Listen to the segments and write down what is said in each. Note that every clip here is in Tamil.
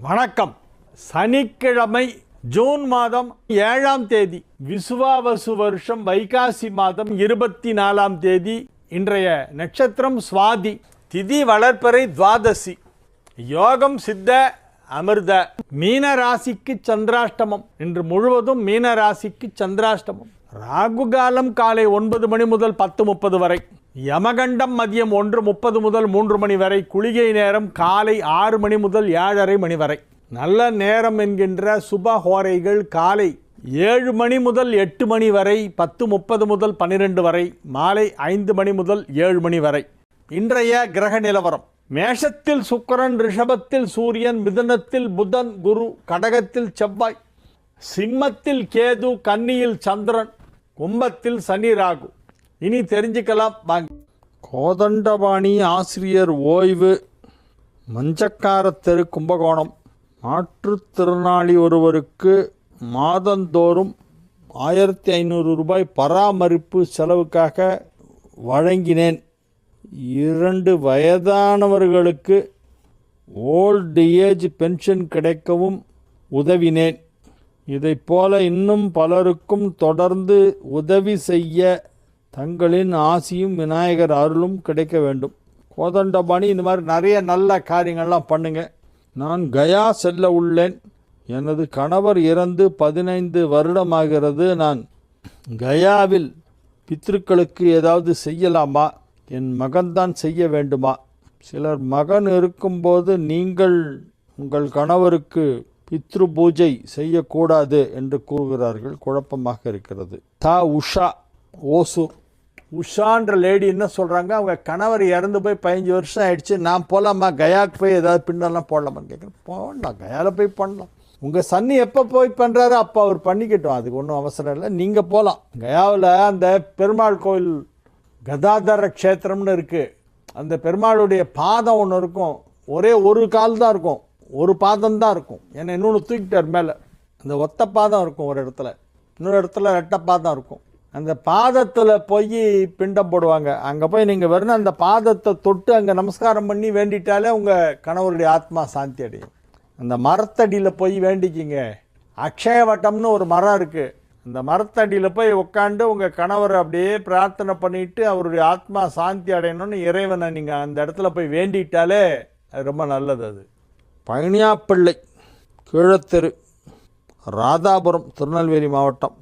வணக்கம். சனிக்கிழமை ஜூன் மாதம் 7ஆம் தேதி விசுவாவசு வருஷம் வைகாசி மாதம் 24ஆம் தேதி. இன்றைய நட்சத்திரம் சுவாதி, திதி வளர்ப்பறை, துவாதசி, யோகம் சித்த அமிர்த. மீன ராசிக்கு சந்திராஷ்டமம். இன்று முழுவதும் மீன ராசிக்கு சந்திராஷ்டமம். ராகு காலம் காலை 9 மணி முதல் 10:30 வரை. யமகண்டம் மதியம் 1:30 முதல் 3 மணி வரை. குளிகை நேரம் காலை 6 மணி முதல் 7:30 மணி வரை. நல்ல நேரம் என்கின்ற சுப ஹோரைகள் காலை 7 மணி முதல் 8 மணி வரை, 10:30 முதல் 12 வரை, மாலை 5 மணி முதல் 7 மணி வரை. இன்றைய கிரக நிலவரம்: மேஷத்தில் சுக்கிரன், ரிஷபத்தில் சூரியன், மிதுனத்தில் புதன், குரு, கடகத்தில் செவ்வாய், சிம்மத்தில் கேது, கன்னியில் சந்திரன், கும்பத்தில் சனி, ராகு. இனி தெரிஞ்சுக்கலாம் வாங்க. கோதண்டபாணி ஆசிரியர் ஓய்வு. மஞ்சக்கார தெரு, கும்பகோணம். மாற்றுத்திறனாளி ஒருவருக்கு மாதந்தோறும் 1500 ரூபாய் பராமரிப்பு செலவுக்காக வழங்கினேன். 2 வயதானவர்களுக்கு ஓல்டு ஏஜ் பென்ஷன் கிடைக்கவும் உதவினேன். இதைப்போல இன்னும் பலருக்கும் தொடர்ந்து உதவி செய்ய தங்களின் ஆசியும் விநாயகர் அருளும் கிடைக்க வேண்டும். கோதண்டபாணி இந்த மாதிரி நிறைய நல்ல காரியங்கள்லாம் பண்ணுங்க. நான் கயா செல்ல உள்ளேன். எனது கணவர் இறந்து 15 வருடமாகிறது. நான் கயாவில் பித்ருக்களுக்கு ஏதாவது செய்யலாமா? என் மகன்தான் செய்ய வேண்டுமா? சிலர் மகன் இருக்கும்போது நீங்கள் உங்கள் கணவருக்கு பித்ரு பூஜை செய்யக்கூடாது என்று கூறுகிறார்கள். குழப்பமாக இருக்கிறது. உஷா, ஓசூர். உஷான்ற லேடி என்ன சொல்கிறாங்க, அவங்க கணவர் இறந்து போய் 15 வருஷம் ஆயிடுச்சு. நான் போகலாமா கயாவுக்கு போய் ஏதாவது பின்னெல்லாம் போடலாமான்னு கேட்குறேன். போடலாம், கயாவில் போய் பண்ணலாம். உங்கள் சன்னி எப்போ போய் பண்ணுறாரு அப்போ அவர் பண்ணிக்கட்டும், அதுக்கு ஒன்றும் அவசரம் இல்லை. நீங்கள் போகலாம். கயாவில் அந்த பெருமாள் கோயில் கதாதர க்ஷேத்திரம்னு இருக்குது. அந்த பெருமாளுடைய பாதம் ஒன்று இருக்கும். ஒரே ஒரு கால் தான் இருக்கும், ஒரு பாதம் தான் இருக்கும். ஏன்னா இன்னொன்று தூக்கிட்டார் மேலே. அந்த ஒத்த பாதம் இருக்கும் ஒரு இடத்துல, இன்னொரு இடத்துல ரெட்டை பாதம் இருக்கும். அந்த பாதத்தில் போய் பிண்டம் போடுவாங்க. அங்கே போய் நீங்கள் வெறும் அந்த பாதத்தை தொட்டு அங்கே நமஸ்காரம் பண்ணி வேண்டிட்டாலே உங்கள் கணவருடைய ஆத்மா சாந்தி அடையும். அந்த மரத்தடியில் போய் வேண்டிக்கிங்க. அக்ஷயவட்டம்னு ஒரு மரம் இருக்குது. அந்த மரத்தடியில் போய் உட்காந்து உங்கள் கணவரை அப்படியே பிரார்த்தனை பண்ணிவிட்டு அவருடைய ஆத்மா சாந்தி அடையணும்னு இறைவனை நீங்கள் அந்த இடத்துல போய் வேண்டிட்டாலே அது ரொம்ப நல்லது. அது பழனியாப்பிள்ளை, கீழத்தெரு, ராதாபுரம், திருநெல்வேலி மாவட்டம்.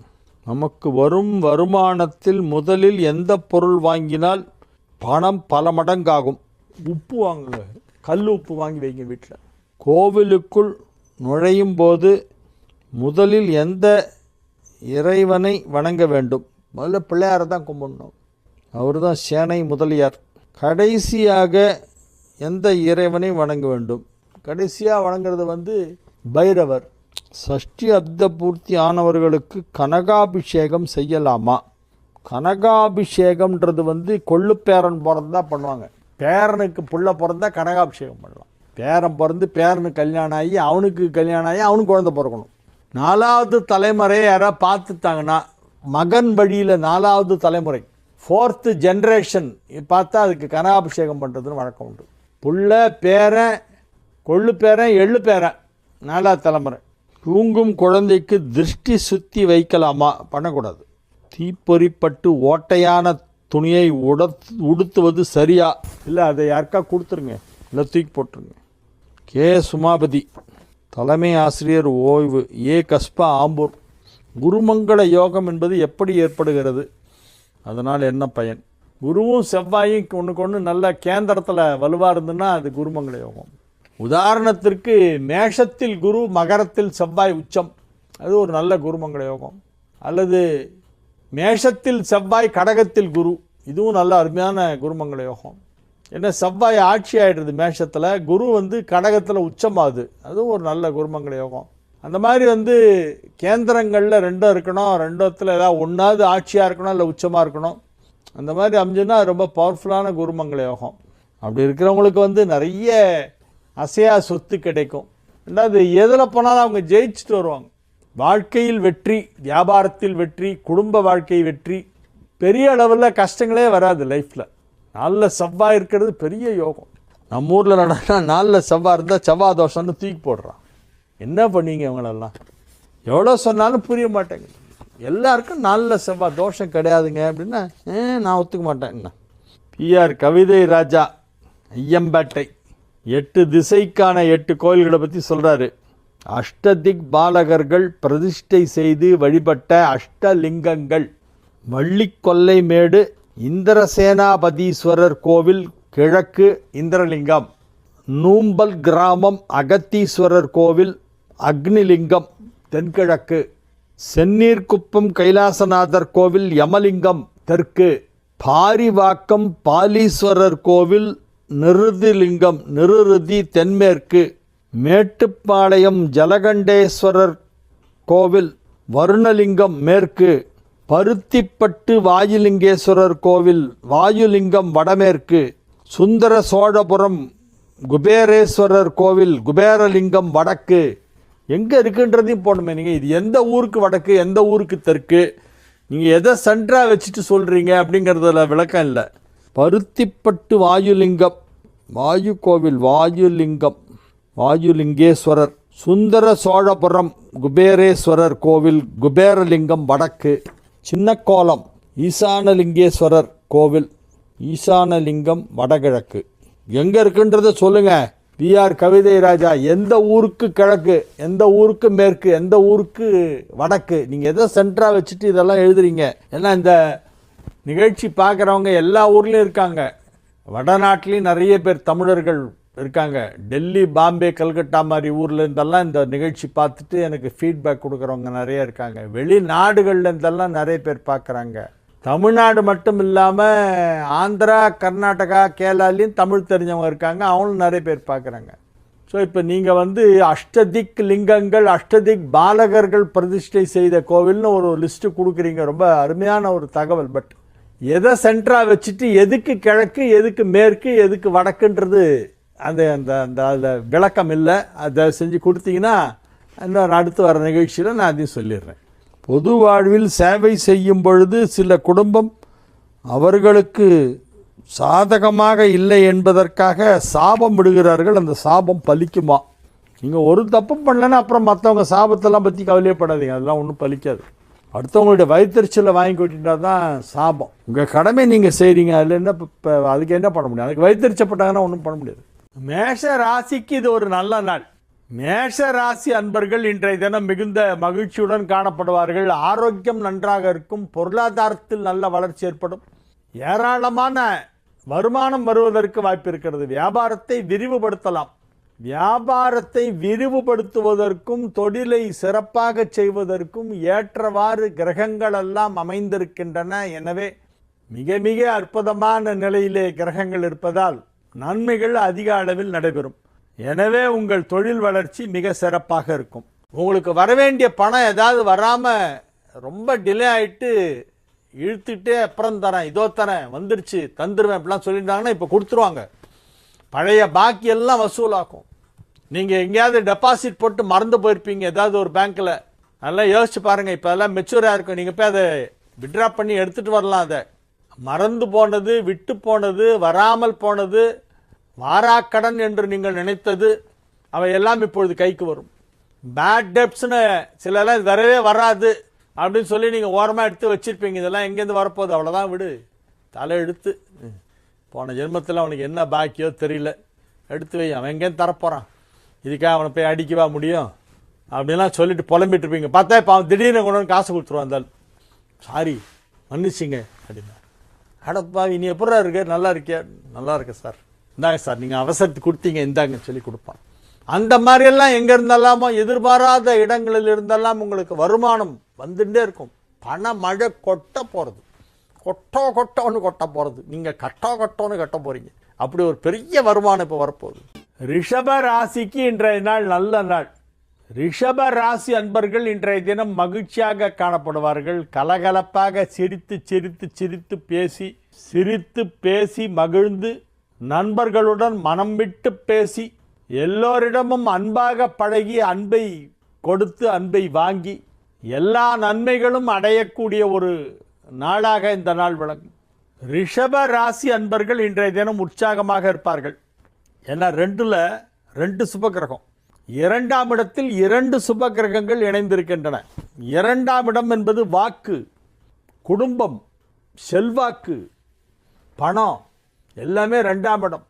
நமக்கு வரும் வருமானத்தில் முதலில் எந்த பொருள் வாங்கினால் பணம் பல மடங்காகும்? உப்பு வாங்குங்க. கல் உப்பு வாங்கி வைங்க வீட்டில். கோவிலுக்குள் நுழையும் போது முதலில் எந்த இறைவனை வணங்க வேண்டும்? முதல்ல பிள்ளையாரை தான் கும்பிடணும். அவர் தான் சேனை முதலியார். கடைசியாக எந்த இறைவனை வணங்க வேண்டும்? கடைசியாக வணங்குறது பைரவர். சஷ்டி அப்த பூர்த்தி ஆனவர்களுக்கு கனகாபிஷேகம் செய்யலாமா? கனகாபிஷேகம்ன்றது கொள்ளுப்பேரன் பிறந்தா பண்ணுவாங்க. பேரனுக்கு புள்ள பிறந்தா கனகாபிஷேகம் பண்ணலாம். பேரன் பிறந்து பேரனுக்கு கல்யாணம் ஆகி அவனுக்கு கல்யாணம் ஆகி அவனுக்கு குழந்தை பிறக்கணும். 4வது தலைமுறையை யாராவது பார்த்துட்டாங்கன்னா, மகன் வழியில் 4வது தலைமுறை 4th ஜென்ரேஷன் பார்த்தா அதுக்கு கனகாபிஷேகம் பண்ணுறதுன்னு வழக்கம் உண்டு. புள்ள, பேரன், கொள்ளு பேரன், எள்ளு பேரன், 4வது தலைமுறை. தூங்கும் குழந்தைக்கு திருஷ்டி சுத்தி வைக்கலாமா? பண்ணக்கூடாது. தீப்பொறிப்பட்டு ஓட்டையான துணியை உடுத்துவது சரியா? இல்லை, அதை யாருக்கா கொடுத்துருங்க, இல்லை தூக்கி போட்டுருங்க. கே சுமாபதி, தலைமை ஆசிரியர் ஓய்வு. ஏ கஸ்பா, ஆம்பூர். குருமங்கள யோகம் என்பது எப்படி ஏற்படுகிறது? அதனால் என்ன பயன்? குருவும் செவ்வாயும் ஒன்றுக்கு ஒன்று நல்ல கேந்திரத்தில் வலுவாக இருந்துன்னா அது குருமங்கள யோகம். உதாரணத்திற்கு மேஷத்தில் குரு, மகரத்தில் செவ்வாய் உச்சம், அது ஒரு நல்ல குருமங்கள யோகம். அல்லது மேஷத்தில் செவ்வாய், கடகத்தில் குரு, இதுவும் நல்ல அருமையான குருமங்கள யோகம். ஏன்னா செவ்வாய் ஆட்சி ஆகிடுறது மேஷத்தில், குரு கடகத்தில் உச்சமாகுது, அதுவும் ஒரு நல்ல குருமங்கள யோகம். அந்த மாதிரி கேந்திரங்களில் 2 இருக்கணும். 2த்துல ஏதாவது ஒன்றாவது ஆட்சியாக இருக்கணும், இல்லை உச்சமாக இருக்கணும். அந்த மாதிரி அமைஞ்சுன்னா ரொம்ப பவர்ஃபுல்லான குருமங்கள யோகம். அப்படி இருக்கிறவங்களுக்கு நிறைய அசையா சொத்து கிடைக்கும். ரெண்டாவது, எதில் போனாலும் அவங்க ஜெயிச்சுட்டு வருவாங்க. வாழ்க்கையில் வெற்றி, வியாபாரத்தில் வெற்றி, குடும்ப வாழ்க்கை வெற்றி, பெரிய அளவில் கஷ்டங்களே வராது லைஃப்பில். நல்ல செவ்வாய் இருக்கிறது பெரிய யோகம். நம்ம ஊரில் நடனா 4 செவ்வாய் இருந்தால் செவ்வாய் தோஷம்னு தூக்கி போடுறான். என்ன பண்ணுவீங்க இவங்களெல்லாம்? எவ்வளோ சொன்னாலும் புரிய மாட்டேங்குது. எல்லாருக்கும் நல்ல செவ்வாய் தோஷம் கிடையாதுங்க அப்படின்னா நான் ஒத்துக்க மாட்டேன். என்ன பிஆர் கவிதை ராஜா ஐயம்பேட்டை 8 திசைக்கான 8 கோயில்களை பற்றி சொல்கிறாரு. அஷ்டதிக் பாலகர்கள் பிரதிஷ்டை செய்து வழிபட்ட அஷ்டலிங்கங்கள். வள்ளிக்கொல்லைமேடு இந்திரசேனாபதீஸ்வரர் கோவில் கிழக்கு இந்திரலிங்கம். நூம்பல் கிராமம் அகத்தீஸ்வரர் கோவில் அக்னிலிங்கம் தென்கிழக்கு. செந்நீர்குப்பம் கைலாசநாதர் கோவில் யமலிங்கம் தெற்கு. பாரிவாக்கம் பாலீஸ்வரர் கோவில் நிருதிலிங்கம் நிருதி தென்மேற்கு. மேட்டுப்பாளையம் ஜலகண்டேஸ்வரர் கோவில் வருணலிங்கம் மேற்கு. பருத்திப்பட்டு வாயுலிங்கேஸ்வரர் கோவில் வாயுலிங்கம் வடமேற்கு. சுந்தர சோழபுரம் குபேரேஸ்வரர் கோவில் குபேரலிங்கம் வடக்கு. எங்கே இருக்குன்றதையும் போடணுமே. நீங்கள் இது எந்த ஊருக்கு வடக்கு எந்த ஊருக்கு தெற்கு, நீங்கள் எதை சென்டராக வச்சுட்டு சொல்கிறீங்க அப்படிங்கிறதுல விளக்கம் இல்லை. பருத்திப்பட்டு வாயுலிங்கம் வாயு கோவில் வாயுலிங்கம் வாயுலிங்கேஸ்வரர். சுந்தர சோழபுரம் குபேரேஸ்வரர் கோவில் குபேரலிங்கம் வடக்கு. சின்னக்கோலம் ஈசானலிங்கேஸ்வரர் கோவில் ஈசானலிங்கம் வடகிழக்கு. எங்கே இருக்குன்றதை சொல்லுங்கள். பிஆர் கவிதை ராஜா எந்த ஊருக்கு கிழக்கு எந்த ஊருக்கு மேற்கு எந்த ஊருக்கு வடக்கு, நீங்கள் எதை சென்டராக வச்சுட்டு இதெல்லாம் எழுதுறீங்க? ஏன்னா இந்த நிகழ்ச்சி பார்க்குறவங்க எல்லா ஊர்லேயும் இருக்காங்க. வடநாட்டிலையும் நிறைய பேர் தமிழர்கள் இருக்காங்க. டெல்லி பாம்பே கல்கட்டா மாதிரி ஊரில் இருந்தெல்லாம் இந்த நிகழ்ச்சி பார்த்துட்டு எனக்கு ஃபீட்பேக் கொடுக்குறவங்க நிறைய இருக்காங்க. வெளிநாடுகளில் இருந்தெல்லாம் நிறைய பேர் பார்க்குறாங்க. தமிழ்நாடு மட்டும் இல்லாமல் ஆந்திரா கர்நாடகா கேரளாலையும் தமிழ் தெரிஞ்சவங்க இருக்காங்க. அவங்களும் நிறைய பேர் பார்க்குறாங்க. ஸோ இப்போ நீங்கள் அஷ்டதிக் லிங்கங்கள் அஷ்டதிக் பாலகர்கள் பிரதிஷ்டை செய்த கோவில்னு ஒரு லிஸ்ட்டு கொடுக்குறீங்க. ரொம்ப அருமையான ஒரு தகவல். பட் எதை சென்டராக வச்சுட்டு எதுக்கு கிழக்கு எதுக்கு மேற்கு எதுக்கு வடக்குன்றது அந்த அந்த அந்த அதில் விளக்கம் இல்லை. அதை செஞ்சு கொடுத்தீங்கன்னா இன்னும் அடுத்து வர நிகழ்ச்சியில் நான் அதையும் சொல்லிடுறேன். பொது வாழ்வில் சேவை செய்யும் பொழுது சில குடும்பம் அவர்களுக்கு சாதகமாக இல்லை என்பதற்காக சாபம் விடுகிறார்கள். அந்த சாபம் பலிக்குமா? நீங்கள் ஒரு தப்பு பண்ணலன்னா அப்புறம் மற்றவங்க சாபத்தெல்லாம் பற்றி கவலையப்படாதீங்க. அதெல்லாம் ஒன்றும் பலிக்காது. அடுத்தவங்களுடைய வயிற்றுச்சலை வாங்கி கொட்டிட்டா தான் சாபம். உங்கள் கடமை நீங்கள் செய்கிறீங்க. அதில் என்ன இப்போ அதுக்கு என்ன பண்ண முடியும்? அதுக்கு வயிற்றுச்சப்பட்டாங்கன்னா ஒன்றும் பண்ண முடியாது. மேஷ ராசிக்கு இது ஒரு நல்ல நாள். மேஷ ராசி அன்பர்கள் இன்றைய தினம் மிகுந்த மகிழ்ச்சியுடன் காணப்படுவார்கள். ஆரோக்கியம் நன்றாக இருக்கும். பொருளாதாரத்தில் நல்ல வளர்ச்சி ஏற்படும். ஏராளமான வருமானம் வருவதற்கு வாய்ப்பு இருக்கிறது. வியாபாரத்தை விரிவுபடுத்தலாம். வியாபாரத்தை விரிவுபடுத்துவதற்கும் தொழிலை சிறப்பாக செய்வதற்கும் ஏற்றவாறு கிரகங்கள் எல்லாம் அமைந்திருக்கின்றன. எனவே மிக மிக அற்புதமான நிலையிலே கிரகங்கள் இருப்பதால் நன்மைகள் அதிக அளவில் நடைபெறும். எனவே உங்கள் தொழில் வளர்ச்சி மிக சிறப்பாக இருக்கும். உங்களுக்கு வரவேண்டிய பணம் ஏதாவது வராமல் ரொம்ப டிலே ஆகிட்டு இழுத்துட்டே அப்புறம் தரேன் இதோ தரேன் வந்துருச்சு தந்துடுவேன் அப்படிலாம் சொல்லியிருந்தாங்கன்னா இப்போ கொடுத்துருவாங்க. பழைய பாக்கி எல்லாம் வசூலாக்கும். நீங்கள் எங்கேயாவது டெபாசிட் போட்டு மறந்து போயிருப்பீங்க ஏதாவது ஒரு பேங்க்கில். அதெல்லாம் யோசிச்சு பாருங்கள். இப்போ அதெல்லாம் மெச்சூராக இருக்கும். நீங்கள் போய் அதை விட்ரா பண்ணி எடுத்துகிட்டு வரலாம். அதை மறந்து போனது விட்டு போனது வராமல் போனது வாராக்கடன் என்று நீங்கள் நினைத்தது அவை எல்லாம் இப்பொழுது கைக்கு வரும். பேட் டெப்ட்ஸ்னு சிலலாம் வரவே வராது அப்படின்னு சொல்லி நீங்கள் ஓரமாக எடுத்து வச்சுருப்பீங்க. இதெல்லாம் எங்கேருந்து வரப்போகுது? அவ்வளோதான் விடு. தலை எடுத்து போன ஜென்மத்தில் அவனுக்கு என்ன பாக்கியோ தெரியல எடுத்து வை. அவன் எங்கேருந்து தரப்போகிறான்? இதுக்காக அவனை போய் அடிக்கவா முடியும்? அப்படின்லாம் சொல்லிட்டு புலம்பிட்டு இருப்பீங்க. பார்த்தா இப்போ அவன் திடீர்னு கொண்டு வந்து காசு கொடுத்துருவான். இருந்தாலும் சாரி மன்னிச்சிங்க அப்படின்னா, அடப்பா இனி எப்படா இருக்க? நல்லா இருக்கியா? நல்லா இருக்கு சார். இந்தாங்க சார் நீங்கள் அவசரத்துக்கு கொடுத்தீங்க இந்தாங்கன்னு சொல்லி கொடுப்பான். அந்த மாதிரியெல்லாம் எங்கே இருந்தாலாமோ எதிர்பாராத இடங்களில் இருந்தெல்லாம் உங்களுக்கு வருமானம் வந்துட்டே இருக்கும். பண மழை கொட்ட போகிறது. கொட்டோன்னு கொட்ட போகிறது. நீங்கள் கொட்டோன்னு கட்ட போகிறீங்க. அப்படி ஒரு பெரிய வருமானம் இப்போ வரப்போகுது. ரிஷப ராசிக்கு இன்றைய நாள் நல்ல நாள். ரிஷப ராசி அன்பர்கள் இன்றைய தினம் மகிழ்ச்சியாக காணப்படுவார்கள். கலகலப்பாக சிரித்து பேசி மகிழ்ந்து நண்பர்களுடன் மனம் விட்டு பேசி எல்லோரிடமும் அன்பாக பழகி அன்பை கொடுத்து அன்பை வாங்கி எல்லா நன்மைகளும் அடையக்கூடிய ஒரு நாளாக இந்த நாள் விளங்கும். ரிஷப ராசி அன்பர்கள் இன்றைய தினம் உற்சாகமாக இருப்பார்கள். ஏன்னா 2 சுபகிரகம் இரண்டாம் இடத்தில் 2 சுப கிரகங்கள் இணைந்திருக்கின்றன. இரண்டாம் இடம் என்பது வாக்கு, குடும்பம், செல்வாக்கு, பணம் எல்லாமே 2ஆம் இடம்.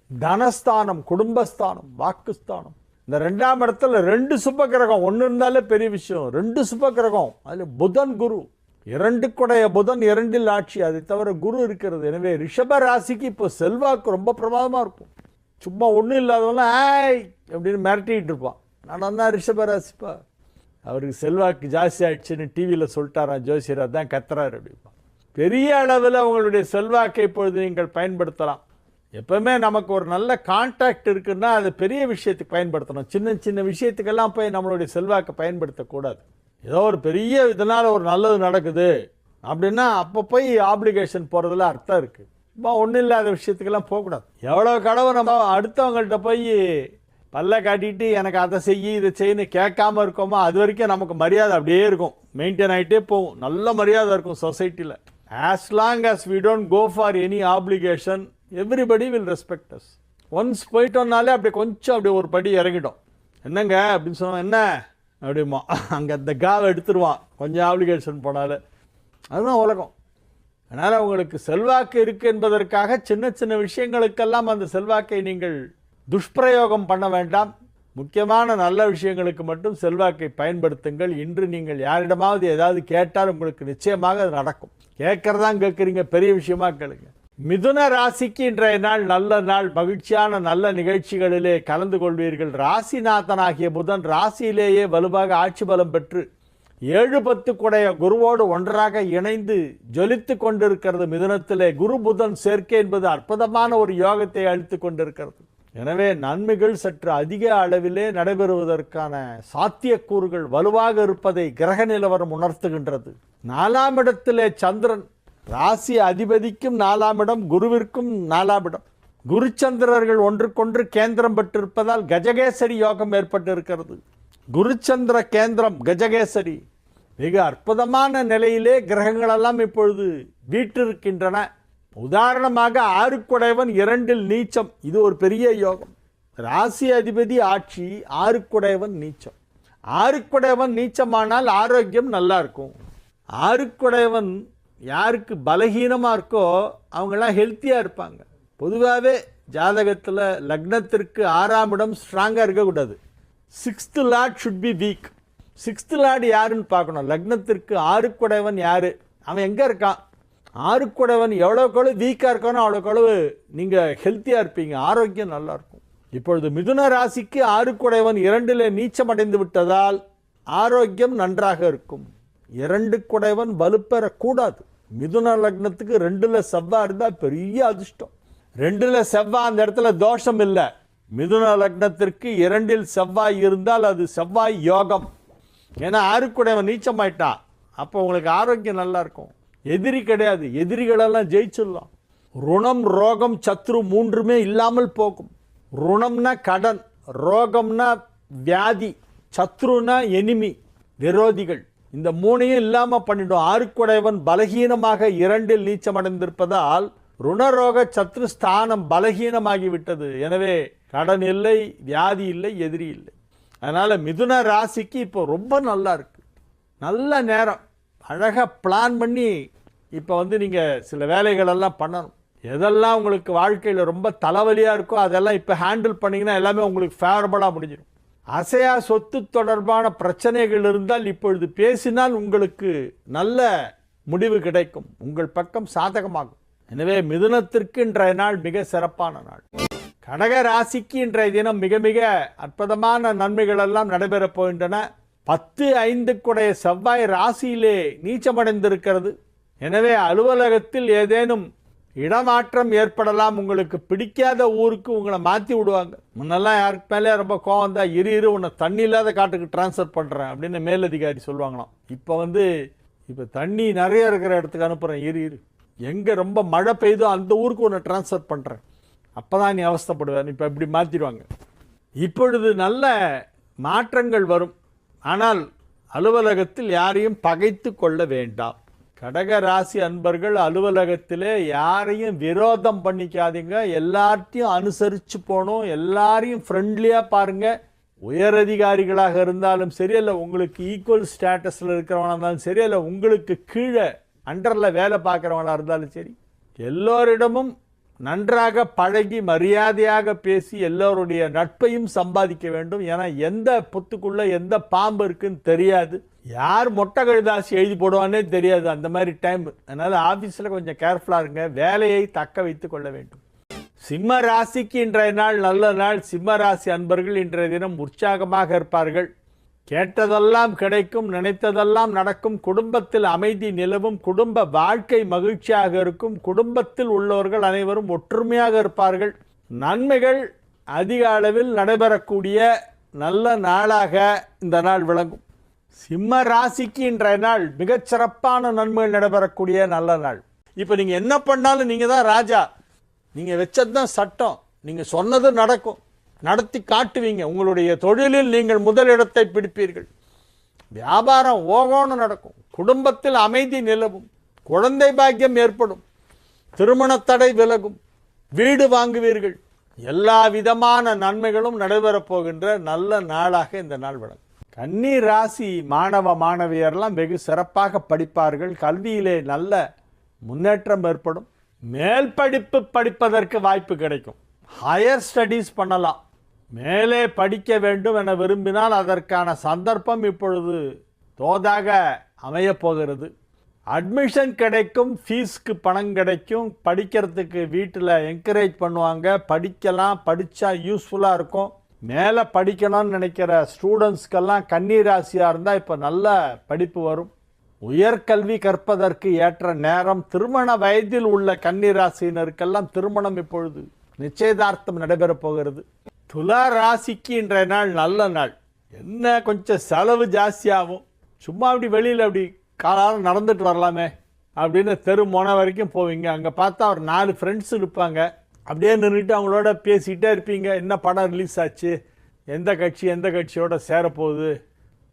தனஸ்தானம், குடும்பஸ்தானம், வாக்குஸ்தானம். இந்த 2ஆம் இடத்துல 2 சுப கிரகம். ஒன்று இருந்தாலே பெரிய விஷயம். 2 சுப கிரகம். அதில் புதன் குரு, 2 புதன் 2இல் ஆட்சி. அதை தவிர குரு இருக்கிறது. எனவே ரிஷப ராசிக்கு இப்போ செல்வாக்கு ரொம்ப பிரமாதமாக இருக்கும். சும்மா ஒன்றும் இல்லாதவெல்லாம் ஆய் அப்படின்னு மிரட்டிகிட்டு இருப்பான். நான் தான் ரிஷப ராசிப்பா, அவருக்கு செல்வாக்கு ஜாஸ்தி ஆயிடுச்சுன்னு டிவியில் சொல்லிட்டாரான் ஜோசியர், அதான் கத்துறாரு அப்படிப்பா. பெரிய அளவில் அவங்களுடைய செல்வாக்கை இப்பொழுது நீங்கள் பயன்படுத்தலாம். எப்பவுமே நமக்கு ஒரு நல்ல கான்டாக்ட் இருக்குன்னா அது பெரிய விஷயத்துக்கு பயன்படுத்தணும். சின்ன சின்ன விஷயத்துக்கெல்லாம் போய் நம்மளுடைய செல்வாக்கை பயன்படுத்தக்கூடாது. ஏதோ ஒரு பெரிய இதனால் ஒரு நல்லது நடக்குது அப்படின்னா அப்போ போய் ஆப்ளிகேஷன் போகிறதுல அர்த்தம் இருக்குது. இப்போ ஒன்றும் இல்லாத விஷயத்துக்கெல்லாம் போகக்கூடாது. எவ்வளோ கடவை நம்ம அடுத்தவங்கள்ட்ட போய் பல்ல காட்டிட்டு எனக்கு அதை செய்ய இதை செய்யன்னு கேட்காம இருக்கோமோ அது வரைக்கும் நமக்கு மரியாதை அப்படியே இருக்கும், மெயின்டைன் ஆகிட்டே போகும். நல்ல மரியாதை இருக்கும் சொசைட்டியில். As long as we don't go for any obligation, everybody will respect us. Once போயிட்டோம்னாலே அப்படி கொஞ்சம் அப்படி ஒரு படி இறங்கிட்டோம். என்னங்க அப்படின்னு சொன்னோம், என்ன அப்படிமா அங்கே அந்த காவை எடுத்துருவான் கொஞ்சம் ஆப்ளிகேஷன் போனாலும். அதுதான் உலகம். அதனால் உங்களுக்கு செல்வாக்கு இருக்குது என்பதற்காக சின்ன சின்ன விஷயங்களுக்கெல்லாம் அந்த செல்வாக்கை நீங்கள் துஷ்பிரயோகம் பண்ண வேண்டாம். முக்கியமான நல்ல விஷயங்களுக்கு மட்டும் செல்வாக்கை பயன்படுத்துங்கள். இன்று நீங்கள் யாரிடமாவது ஏதாவது கேட்டால் உங்களுக்கு நிச்சயமாக அது நடக்கும். கேட்கறதான் கேட்குறீங்க, பெரிய விஷயமா கேளுங்க. மிதுன ராசிக்கு இன்றைய நாள் நல்ல நாள். மகிழ்ச்சியான நல்ல நிகழ்ச்சிகளிலே கலந்து கொள்வீர்கள். ராசிநாதனாகிய புதன் ராசியிலேயே வலுவாக ஆட்சி பலம் பெற்று 7-10 குருவோடு ஒன்றாக இணைந்து ஜொலித்து கொண்டிருக்கிறது. மிதுனத்திலே குரு புதன் சேர்க்கை என்பது அற்புதமான ஒரு யோகத்தை அளித்து கொண்டிருக்கிறது. எனவே நன்மைகள் சற்று அதிக அளவிலே நடைபெறுவதற்கான சாத்தியக்கூறுகள் வலுவாக இருப்பதை கிரக நிலவரம் உணர்த்துகின்றது. 4ஆம் இடத்திலே சந்திரன், ராசி அதிபதிக்கும் 4ஆம் இடம், குருவிற்கும் 4ஆம் இடம். குருச்சந்திரர்கள் ஒன்றுக்கொன்று கேந்திரம் பெற்றிருப்பதால் கஜகேசரி யோகம் ஏற்பட்டிருக்கிறது. குருச்சந்திர கேந்திரம் கஜகேசரி மிக அற்புதமான நிலையிலே கிரகங்களெல்லாம் இப்பொழுது வீற்றிருக்கின்றன. உதாரணமாக 6 2இல் நீச்சம், இது ஒரு பெரிய யோகம். ராசி அதிபதி ஆட்சி, 6 நீச்சம். 6 நீச்சமானால் ஆரோக்கியம் நல்லா இருக்கும். 6 யாருக்கு பலகீனமாக இருக்கோ அவங்களாம் ஹெல்த்தியாக இருப்பாங்க. பொதுவாகவே ஜாதகத்தில் லக்னத்திற்கு 6ஆம் இடம் ஸ்ட்ராங்காக இருக்கக்கூடாது. 6th Lord should be week. 6th Lord யாருன்னு பார்க்கணும். லக்னத்திற்கு 6 யார், அவன் எங்கே இருக்கான். 6 எவ்வளோக்கு வீக்காக இருக்கானோ அவ்வளோக்கு நீங்கள் ஹெல்த்தியாக இருப்பீங்க, ஆரோக்கியம் நல்லாயிருக்கும். இப்பொழுது மிதுன ராசிக்கு 6 2இல் நீச்சம் அடைந்து விட்டதால் ஆரோக்கியம் நன்றாக இருக்கும். 2 வலுப்பெறக்கூடாது. மிதுன லக்னத்துக்கு 2ல் செவ்வாய் இருந்தால் பெரிய அதிர்ஷ்டம். 2ல் செவ்வாய் அந்த இடத்துல தோஷம் இல்லை. மிதுன லக்னத்திற்கு 2இல் செவ்வாய் இருந்தால் அது செவ்வாய் யோகம். ஏன்னா 6 நீச்சமாயிட்டான். அப்போ உங்களுக்கு ஆரோக்கியம் நல்லா இருக்கும். எதிரி கிடையாது, எதிரிகளெல்லாம் ஜெயிச்சிடலாம். ருணம் ரோகம் சத்ரு 3மே இல்லாமல் போகும். ருணம்னா கடன், ரோகம்னா வியாதி, சத்ருனா எனிமி விரோதிகள். இந்த 3ஐயும் இல்லாமல் பண்ணிடும். 6 பலகீனமாக 2இல் நீச்சம் அடைந்திருப்பதால் ருணரோக சத்ரு ஸ்தானம் பலகீனமாகிவிட்டது. எனவே கடன் இல்லை, வியாதி இல்லை, எதிரி இல்லை. அதனால் மிதுன ராசிக்கு இப்போ ரொம்ப நல்லா இருக்கு. நல்ல நேரம், அழகாக பிளான் பண்ணி இப்போ நீங்கள் சில வேலைகளெல்லாம் பண்ணணும். எதெல்லாம் உங்களுக்கு வாழ்க்கையில் ரொம்ப தலைவலியாக இருக்கோ அதெல்லாம் இப்போ ஹேண்டில் பண்ணிங்கன்னா எல்லாமே உங்களுக்கு ஃபேவரபுளாக முடிஞ்சிடும். அசையா சொத்து தொடர்பான பிரச்சனைகள் இருந்தால் இப்பொழுது பேசினால் உங்களுக்கு நல்ல முடிவு கிடைக்கும். உங்கள் பக்கம் சாதகமாகும். எனவே மிதுனத்திற்கு இன்றைய நாள் மிக சிறப்பான நாள். கடக ராசிக்கு இன்றைய தினம் மிக மிக அற்புதமான நன்மைகள் எல்லாம் நடைபெறப் போகின்றன. 10-5 செவ்வாய் ராசியிலே நீச்சமடைந்திருக்கிறது. எனவே அலுவலகத்தில் ஏதேனும் இடமாற்றம் ஏற்படலாம். உங்களுக்கு பிடிக்காத ஊருக்கு உங்களை மாற்றி விடுவாங்க. முன்னெல்லாம் யாருக்கு மேலே ரொம்ப கோவம் தான், இரு உன்னை தண்ணி இல்லாத காட்டுக்கு டிரான்ஸ்ஃபர் பண்ணுறேன் அப்படின்னு மேலதிகாரி சொல்லுவாங்களாம். இப்போ தண்ணி நிறைய இருக்கிற இடத்துக்கு அனுப்புகிறேன், இரு எங்கே ரொம்ப மழை பெய்தோ அந்த ஊருக்கு உன்னை டிரான்ஸ்ஃபர் பண்ணுறேன், அப்போ தான் நீ அவஸ்தைப்படுவேன். இப்போ இப்படி மாற்றிடுவாங்க. இப்பொழுது நல்ல மாற்றங்கள் வரும். ஆனால் அலுவலகத்தில் யாரையும் பகைத்து கொள்ள வேண்டாம். கடக ராசி அன்பர்கள் அலுவலகத்திலே யாரையும் விரோதம் பண்ணிக்காதீங்க. எல்லார்ட்டையும் அனுசரித்து போகணும். எல்லாரையும் ஃப்ரெண்ட்லியாக பாருங்கள். உயரதிகாரிகளாக இருந்தாலும் சரி, இல்லை உங்களுக்கு ஈக்குவல் ஸ்டேட்டஸில் இருக்கிறவனாக இருந்தாலும் சரி, இல்லை உங்களுக்கு கீழே அண்டரில் வேலை பார்க்குறவனாக இருந்தாலும் சரி, எல்லோரிடமும் நன்றாக பழகி மரியாதையாக பேசி எல்லோருடைய நட்பையும் சம்பாதிக்க வேண்டும். ஏன்னா எந்த புத்துக்குள்ள எந்த பாம்பு இருக்குன்னு தெரியாது, யார் மொட்டை கழுதாசி எழுதி போடுவானே தெரியாது அந்த மாதிரி டைம். அதனால ஆபீஸ்ல கொஞ்சம் கேர்ஃபுல்லா இருங்க, வேலையை தக்க வைத்துக் கொள்ள வேண்டும். சிம்ம ராசிக்கு இன்றைய நாள் நல்ல நாள். சிம்ம ராசி அன்பர்கள் இன்றைய தினம் உற்சாகமாக இருப்பார்கள். கேட்டதெல்லாம் கிடைக்கும், நினைத்ததெல்லாம் நடக்கும், குடும்பத்தில் அமைதி நிலவும், குடும்ப வாழ்க்கை மகிழ்ச்சியாக இருக்கும், குடும்பத்தில் உள்ளவர்கள் அனைவரும் ஒற்றுமையாக இருப்பார்கள். நன்மைகள் அதிக அளவில் நடைபெறக்கூடிய நல்ல நாளாக இந்த நாள் விளங்கும். சிம்ம ராசிக்கு இன்றைய நாள் மிகச்சிறப்பான நன்மைகள் நடைபெறக்கூடிய நல்ல நாள். இப்போ நீங்கள் என்ன பண்ணாலும் நீங்கள் தான் ராஜா, நீங்கள் வச்சது தான் சட்டம், நீங்கள் சொன்னது நடக்கும், நடத்தி காட்டுவீங்க. உங்களுடைய தொழிலில் நீங்கள் முதலிடத்தை பிடிப்பீர்கள். வியாபாரம் ஓகோன்னு நடக்கும், குடும்பத்தில் அமைதி நிலவும், குழந்தை பாக்கியம் ஏற்படும், திருமண தடை விலகும், வீடு வாங்குவீர்கள். எல்லா விதமான நன்மைகளும் நடைபெறப் போகின்ற நல்ல நாளாக இந்த நாள் விளங்கும். கன்னி ராசி மாணவ மாணவியர்லாம் வெகு சிறப்பாக படிப்பார்கள். கல்வியிலே நல்ல முன்னேற்றம் ஏற்படும். மேல் படிப்பு படிப்பதற்கு வாய்ப்பு கிடைக்கும். ஹையர் ஸ்டடீஸ் பண்ணலாம். மேலே படிக்க வேண்டும் என விரும்பினால் அதற்கான சந்தர்ப்பம் இப்பொழுது தோதாக அமையப் போகிறது. அட்மிஷன் கிடைக்கும், ஃபீஸ்க்கு பணம் கிடைக்கும், படிக்கிறதுக்கு வீட்டில் என்கரேஜ் பண்ணுவாங்க. படிக்கலாம், படித்தா யூஸ்ஃபுல்லாக இருக்கும். மேலே படிக்கணும்னு நினைக்கிற ஸ்டூடெண்ட்ஸ்க்கெல்லாம் கன்னி ராசியாக இருந்தால் இப்போ நல்ல படிப்பு வரும். உயர்கல்வி கற்பதற்கு ஏற்ற நேரம். திருமண வயதில் உள்ள கன்னி ராசியினருக்கெல்லாம் திருமணம் இப்பொழுது நிச்சயதார்த்தம் நடைபெறப் போகிறது. துலா ராசிக்கு இன்றைய நாள் நல்ல நாள். என்ன கொஞ்சம் செலவு ஜாஸ்தியாகும், சும்மா அப்படி வெளியில் அப்படி காலாரம் நடந்துட்டு வரலாமே அப்படின்னு தெரு மொன வரைக்கும் போவீங்க. அங்கே பார்த்தா ஒரு 4 ஃப்ரெண்ட்ஸ் இருப்பாங்க. அப்படியே நின்றுட்டு அவங்களோட பேசிகிட்டே இருப்பீங்க. என்ன படம் ரிலீஸ் ஆச்சு, எந்த கட்சி எந்த கட்சியோட சேரப்போகுது,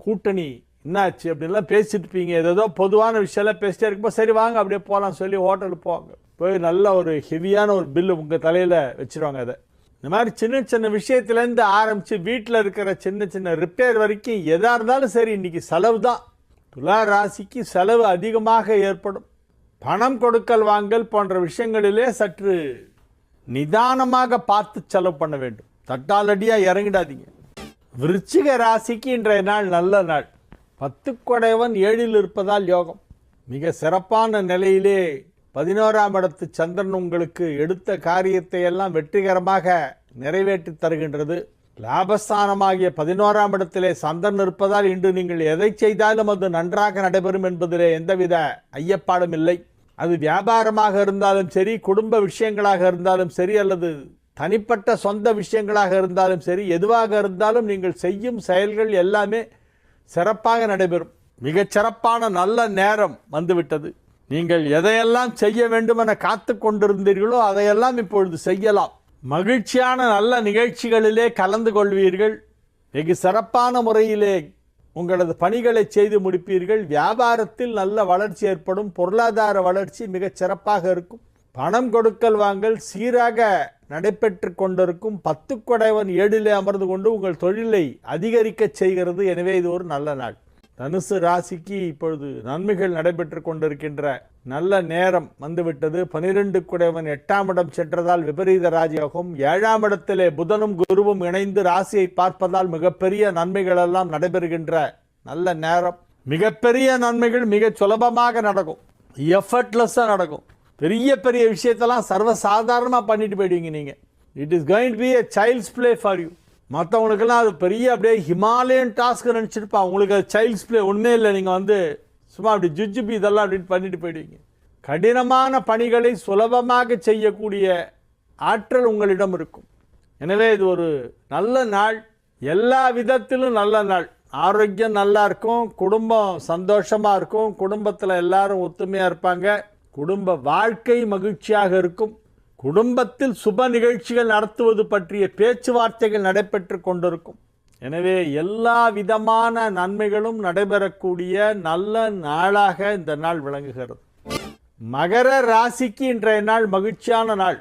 கூட்டணி என்னாச்சு அப்படின்லாம் பேசிட்டு இருப்பீங்க. ஏதோ பொதுவான விஷயம்லாம் பேசிட்டே இருக்கும்போது சரி வாங்க அப்படியே போகலாம் சொல்லி ஹோட்டலுக்கு போவாங்க. போய் நல்ல ஒரு ஹெவியான ஒரு பில்லு உங்கள் தலையில் வச்சுருவாங்க. அதை இந்த மாதிரி சின்ன சின்ன விஷயத்துலேருந்து ஆரம்பித்து வீட்டில் இருக்கிற சின்ன சின்ன ரிப்பேர் வரைக்கும் எதாக இருந்தாலும் சரி இன்றைக்கி செலவு தான். துலா ராசிக்கு செலவு அதிகமாக ஏற்படும். பணம் கொடுக்கல் வாங்கல் போன்ற விஷயங்களிலே சற்று நிதானமாக பார்த்து செலவு பண்ண வேண்டும். தட்டாலடியாக இறங்கிடாதீங்க. விருச்சிக ராசிக்கு இன்றைய நாள் நல்ல நாள். 10 கொடைவன் 7இல் இருப்பதால் யோகம். மிக சிறப்பான நிலையிலே 11ஆம் இடத்து சந்திரன் உங்களுக்கு எடுத்த காரியத்தை எல்லாம் வெற்றிகரமாக நிறைவேற்றி தருகின்றது. லாபஸ்தானமாகிய 11ஆம் இடத்திலே சந்திரன் இருப்பதால் இன்று நீங்கள் எதை செய்தாலும் அது நன்றாக நடைபெறும் என்பதிலே எந்தவித ஐயப்பாடும் இல்லை. அது வியாபாரமாக இருந்தாலும் சரி, குடும்ப விஷயங்களாக இருந்தாலும் சரி, அல்லது தனிப்பட்ட சொந்த விஷயங்களாக இருந்தாலும் சரி, எதுவாக இருந்தாலும் நீங்கள் செய்யும் செயல்கள் எல்லாமே சிறப்பாக நடைபெறும். மிகச் சிறப்பான நல்ல நேரம் வந்துவிட்டது. நீங்கள் எதையெல்லாம் செய்ய வேண்டும் என காத்து கொண்டிருந்தீர்களோ அதையெல்லாம் இப்பொழுது செய்யலாம். மகிழ்ச்சியான நல்ல நிகழ்ச்சிகளிலே கலந்து கொள்வீர்கள். வெகு சிறப்பான முறையிலே உங்களது பணிகளை செய்து முடிப்பீர்கள். வியாபாரத்தில் நல்ல வளர்ச்சி ஏற்படும். பொருளாதார வளர்ச்சி மிகச் சிறப்பாக இருக்கும். பணம் கொடுக்கல் வாங்கல் சீராக நடைபெற்று கொண்டிருக்கும். 10 கொடைவன் 7இலே அமர்ந்து கொண்டு உங்கள் தொழிலை அதிகரிக்க செய்கிறது. எனவே இது ஒரு நல்ல நாள். தனுசு ராசிக்கு இப்பொழுது நன்மைகள் நடைபெற்று கொண்டிருக்கின்ற நல்ல நேரம் வந்துவிட்டது. 12 கொடைவன் 8ஆம் இடம் சென்றதால் விபரீத ராஜயோகம். 7ஆம் இடத்திலே புதனும் குருவும் இணைந்து ராசியை பார்ப்பதால் மிகப்பெரிய நன்மைகள் எல்லாம் நடைபெறுகின்ற நல்ல நேரம். மிகப்பெரிய நன்மைகள் மிக சுலபமாக நடக்கும், எஃபர்ட்லெஸ்ஸாக நடக்கும். பெரிய பெரிய விஷயத்தெல்லாம் சர்வசாதாரணமாக பண்ணிட்டு போயிடுவீங்க நீங்கள். It is going to be a child's play for you. மற்றவங்களுக்கெல்லாம் அது பெரிய அப்படியே ஹிமாலயன் டாஸ்க் நினச்சிருப்பான். உங்களுக்கு அது சைல்ட்ஸ் பிளே ஒன்றுமே இல்லை. நீங்கள் சும்மா அப்படி ஜுஜுபி இதெல்லாம் அப்படின்னு பண்ணிட்டு போயிடுவீங்க. கடினமான பணிகளை சுலபமாக செய்யக்கூடிய ஆற்றல் உங்களிடம் இருக்கும். எனவே இது ஒரு நல்ல நாள், எல்லா விதத்திலும் நல்ல நாள். ஆரோக்கியம் நல்லா இருக்கும், குடும்பம் சந்தோஷமாக இருக்கும், குடும்பத்தில் எல்லாரும் ஒத்துமையாக இருப்பாங்க, குடும்ப வாழ்க்கை மகிழ்ச்சியாக இருக்கும். குடும்பத்தில் சுப நிகழ்ச்சிகள் நடத்துவது பற்றிய பேச்சுவார்த்தைகள் நடைபெற்று கொண்டிருக்கும். எனவே எல்லா விதமான நன்மைகளும் நடைபெறக்கூடிய நல்ல நாளாக இந்த நாள் விளங்குகிறது. மகர ராசிக்கு இன்றைய நாள் மகிழ்ச்சியான நாள்.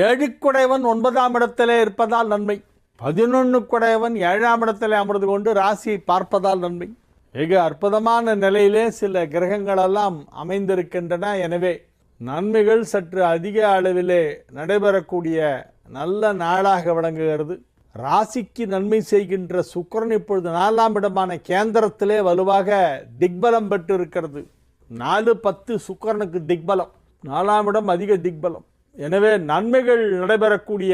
7 கொடைவன் 9ஆம் இடத்திலே இருப்பதால் நன்மை. 11 குடையவன் 7ஆம் இடத்தில் அமர்ந்து கொண்டு ராசியை பார்ப்பதால் நன்மை. மிக அற்புதமான நிலையிலே சில கிரகங்களெல்லாம் அமைந்திருக்கின்றன. எனவே நன்மைகள் சற்று அதிக அளவிலே நடைபெறக்கூடிய நல்ல நாளாக விளங்குகிறது. ராசிக்கு நன்மை செய்கின்ற சுக்கிரன் இப்பொழுது 4ஆம் இடமான கேந்திரத்திலே வலுவாக திக்பலம் பெற்று இருக்கிறது. 4-10 சுக்கிரனுக்கு திக்பலம், 4ஆம் இடம் அதிக திக்பலம். எனவே நன்மைகள் நடைபெறக்கூடிய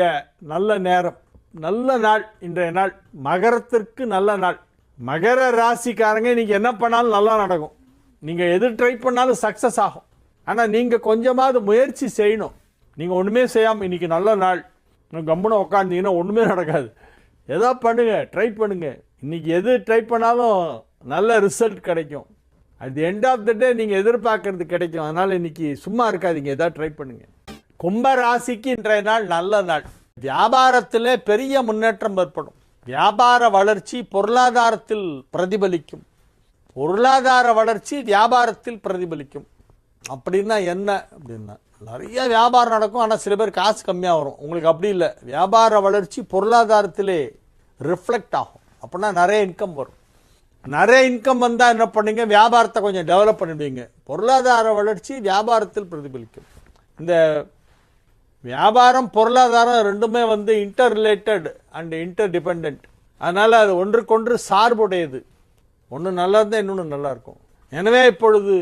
நல்ல நேரம், நல்ல நாள் இன்றைய நாள். மகரத்திற்கு நல்ல நாள். மகர ராசிக்காரங்க இன்னைக்கு என்ன பண்ணாலும் நல்லா நடக்கும். நீங்கள் எது ட்ரை பண்ணாலும் சக்ஸஸ் ஆகும். ஆனால் நீங்கள் கொஞ்சமாவது முயற்சி செய்யணும். நீங்கள் ஒன்றுமே செய்யாமல் இன்றைக்கி நல்ல நாள் கம்முன்னு உட்காந்தீங்கன்னா ஒன்றுமே நடக்காது. எதோ பண்ணுங்கள், ட்ரை பண்ணுங்கள். இன்றைக்கி எது ட்ரை பண்ணாலும் நல்ல ரிசல்ட் கிடைக்கும். At the end of the day நீங்கள் எதிர்பார்க்கறது கிடைக்கும். அதனால் இன்றைக்கி சும்மா இருக்காதீங்க, எதாவது ட்ரை பண்ணுங்கள். கும்ப ராசிக்கு இன்றைய நாள் நல்ல நாள். வியாபாரத்தில் பெரிய முன்னேற்றம் ஏற்படும். வியாபார வளர்ச்சி பொருளாதாரத்தில் பிரதிபலிக்கும். பொருளாதார வளர்ச்சி வியாபாரத்தில் பிரதிபலிக்கும். அப்படின்னா என்ன அப்படின்னா, நிறைய வியாபாரம் நடக்கும், ஆனால் சில பேர் காசு கம்மியாக வரும். உங்களுக்கு அப்படி இல்லை. வியாபார வளர்ச்சி பொருளாதாரத்திலே ரிஃப்ளெக்ட் ஆகும். அப்படின்னா நிறைய இன்கம் வரும். நிறைய இன்கம் வந்தால் என்ன பண்ணுங்க, வியாபாரத்தை கொஞ்சம் டெவலப் பண்ணிடுவீங்க. பொருளாதார வளர்ச்சி வியாபாரத்தில் பிரதிபலிக்கும். இந்த வியாபாரம் பொருளாதாரம் ரெண்டுமே inter related and inter depend. அதனால் அது ஒன்றுக்கொன்று சார்புடையது. ஒன்று நல்லா இருந்தால் இன்னொன்று நல்லா இருக்கும். எனவே இப்பொழுது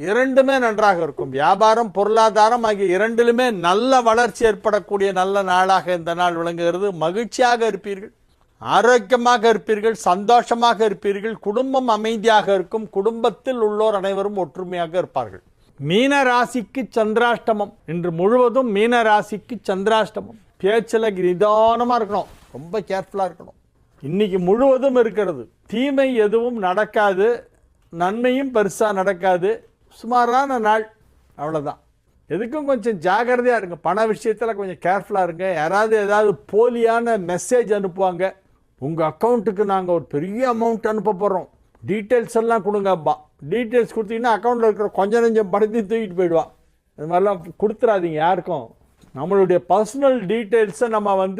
இரண்டுமே நன்றாக இருக்கும். வியாபாரம் பொருளாதாரம் ஆகிய இரண்டிலுமே நல்ல வளர்ச்சி ஏற்படக்கூடிய நல்ல நாளாக இந்த நாள் விளங்குகிறது. மகிழ்ச்சியாக இருப்பீர்கள், ஆரோக்கியமாக இருப்பீர்கள், சந்தோஷமாக இருப்பீர்கள். குடும்பம் அமைதியாக இருக்கும். குடும்பத்தில் உள்ளோர் அனைவரும் ஒற்றுமையாக இருப்பார்கள். மீன ராசிக்கு சந்திராஷ்டமம். இன்று முழுவதும் மீன ராசிக்கு சந்திராஷ்டமம். பேச்சில் நிதானமாக இருக்கணும், ரொம்ப கேர்ஃபுல்லாக இருக்கணும். இன்னைக்கு முழுவதும் இருக்கிறது. தீமை எதுவும் நடக்காது, நன்மையும் பெருசாக நடக்காது. சுமாரான நாள், அவ்வளோதான். எதுக்கும் கொஞ்சம் ஜாகிரதையாக இருங்க. பண விஷயத்தில் கொஞ்சம் கேர்ஃபுல்லாக இருங்க. யாராவது ஏதாவது போலியான மெசேஜ் அனுப்புவாங்க. உங்கள் அக்கௌண்ட்டுக்கு நாங்கள் ஒரு பெரிய அமௌண்ட் அனுப்ப போகிறோம், டீட்டெயில்ஸ் எல்லாம் கொடுங்கப்பா. டீட்டெயில்ஸ் கொடுத்தீங்கன்னா அக்கௌண்ட்டில் இருக்கிற கொஞ்சம் நெஞ்சம் பணத்தையும் தூக்கிட்டு போயிடுவான். இது மாதிரிலாம் கொடுத்துடாதீங்க யாருக்கும். நம்மளுடைய பர்சனல் டீட்டெயில்ஸை நம்ம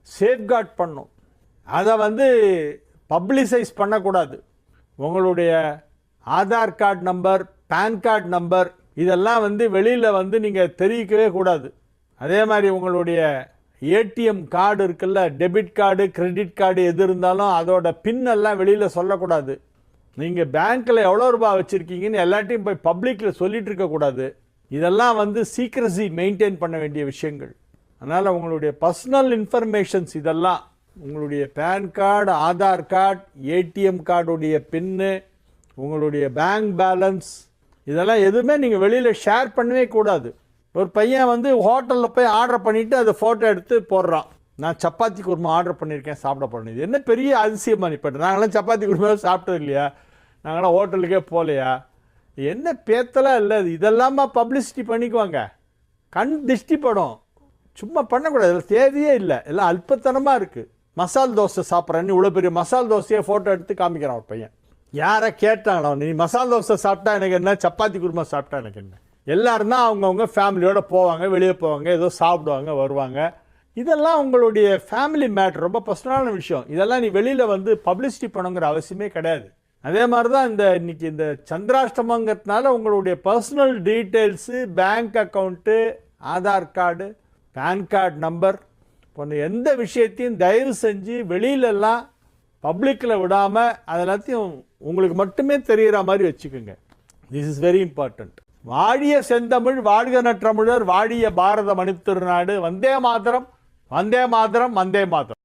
சேஃப்கார்ட் பண்ணணும். அதை பப்ளிசைஸ் பண்ணக்கூடாது. உங்களுடைய Aadhaar card number, PAN card number இதெல்லாம் வெளியில் நீங்கள் தெரிவிக்கவே கூடாது. அதே மாதிரி உங்களுடைய ஏடிஎம் கார்டு இருக்குல்ல, டெபிட் கார்டு, கிரெடிட் கார்டு எது இருந்தாலும் அதோட பின் எல்லாம் வெளியில் சொல்லக்கூடாது. நீங்கள் பேங்க்கில் எவ்வளோ ரூபாய் வச்சுருக்கீங்கன்னு எல்லாத்தையும் போய் பப்ளிக்கில் சொல்லிகிட்டு இருக்கக்கூடாது. இதெல்லாம் சீக்ரஸி மெயின்டைன் பண்ண வேண்டிய விஷயங்கள். அதனால் உங்களுடைய பர்சனல் இன்ஃபர்மேஷன்ஸ் இதெல்லாம், உங்களுடைய PAN card, Aadhaar card, ATM கார்டுடைய பின்னு, உங்களுடைய பேங்க் பேலன்ஸ் இதெல்லாம் எதுவுமே நீங்கள் வெளியில் ஷேர் பண்ணவே கூடாது. ஒரு பையன் ஹோட்டலில் போய் ஆர்டர் பண்ணிவிட்டு அதை ஃபோட்டோ எடுத்து போடுறான். நான் சப்பாத்தி குருமா ஆர்டர் பண்ணியிருக்கேன், சாப்பிட போகிறேன். இது என்ன பெரிய அதிசயமாக நிப்பட்டு? நாங்களாம் சப்பாத்தி குருமாவை சாப்பிட்டது இல்லையா? நாங்களாம் ஹோட்டலுக்கே போகலையா? என்ன பேத்தலாம் இல்லை. இதெல்லாமா பப்ளிசிட்டி பண்ணிக்குவாங்க. கண் திருஷ்டி படம். சும்மா பண்ணக்கூடாது. இதில் தேவையே இல்லை. எல்லாம் அல்பத்தனமாக இருக்குது. மசால் தோசை சாப்பிட்றேன்னு இவ்வளோ பெரிய மசால் தோசையை ஃபோட்டோ எடுத்து காமிக்கிறான் ஒரு பையன். யாரை கேட்டாங்களோ, நீ மசால் தோசை சாப்பிட்டா எனக்கு என்ன, சப்பாத்தி குருமா சாப்பிட்டா எனக்கு என்ன? எல்லோரும் தான் அவங்கவுங்க ஃபேமிலியோடு போவாங்க, வெளியே போவாங்க, ஏதோ சாப்பிடுவாங்க, வருவாங்க. இதெல்லாம் உங்களுடைய ஃபேமிலி மேட்ரு, ரொம்ப பர்சனலான விஷயம். இதெல்லாம் நீ வெளியில் பப்ளிசிட்டி பண்ணுங்கிற அவசியமே கிடையாது. அதே மாதிரி தான் இன்னைக்கு இந்த சந்திராஷ்டமங்கிறதுனால உங்களுடைய personal details, bank account, Aadhaar card, PAN card number போன்ற எந்த விஷயத்தையும் தயவு செஞ்சு வெளியிலெல்லாம் பப்ளிக்கில் விடாமல் அதெல்லாத்தையும் உங்களுக்கு மட்டுமே தெரிகிற மாதிரி வச்சுக்கோங்க. This is very important. வாழிய செந்தமிழ், வாழ்க நற்றமிழர், வாழிய பாரத மணித்திருநாடு. வந்தே மாதரம், வந்தே மாதரம், வந்தே மாதரம்.